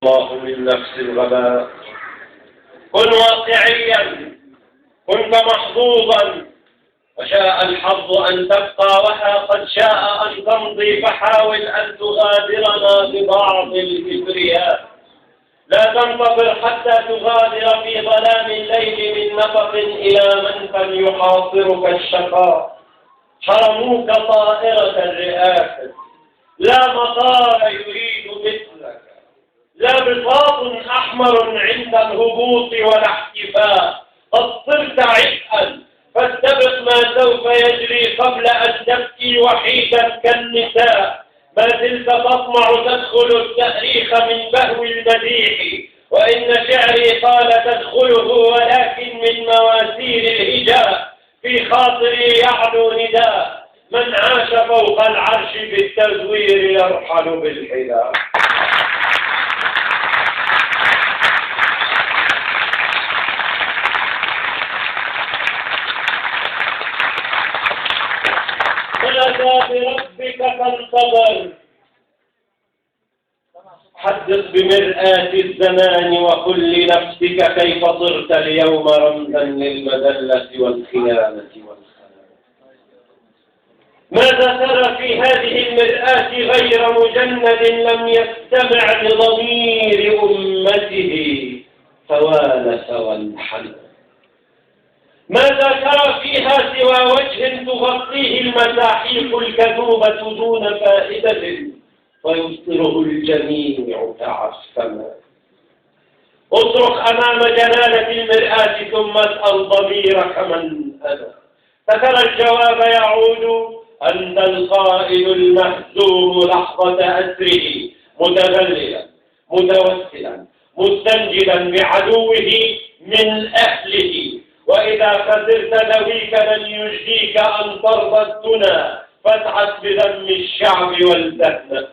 الله من نفس الغباء. كن واقعيا، كنت محظوظا، وشاء الحظ أن تبقى وها قد شاء أن تمضي، فحاول أن تغادرنا ببعض الكبرياء. لا تنتظر حتى تغادر في ظلام الليل من نفق إلى منفى يحاصرك الشقاء. حرموك طائرة الرئاسة، لا مطار يريد مثلك، لا بساط أحمر عند الهبوط ولا احتفاء. قد صرت عبئا فاستبق ما سوف يجري قبل أن تبكي وحيدا كالنساء. ما زلت تطمع تدخل التاريخ من بهو المديح، وإن شعري قال تدخله ولكن من مواسير الهجاء. في خاطري يعلو نداء من عاش فوق العرش بالتزوير يرحل بالحذاء. فأتى بربك فانتظر. حدث بمرآة الزمان وقل لنفسك كيف صرت اليوم رمزا للمذلة والخيانة والخلاء. ماذا ترى في هذه المرآة غير مجند لم يستمع لضمير أمته فوالس وانحنى؟ ماذا ترى فيها سوى وجه تغطيه المساحيق الكذوبة دون فائدة ويبصره الجميع تعفما؟ اصرخ أمام جلالة المرآة ثم اسأل ضميرك من أنا، فترى الجواب يعود. أنت القائد المهزوم لحظة أسره، متذللا متوسلا مستنجدا بعدوه من أهله. وإذا خسرت ذويك لن يجديك أن ترضى الدنا، فاسعد بذم الشعب والزهنة.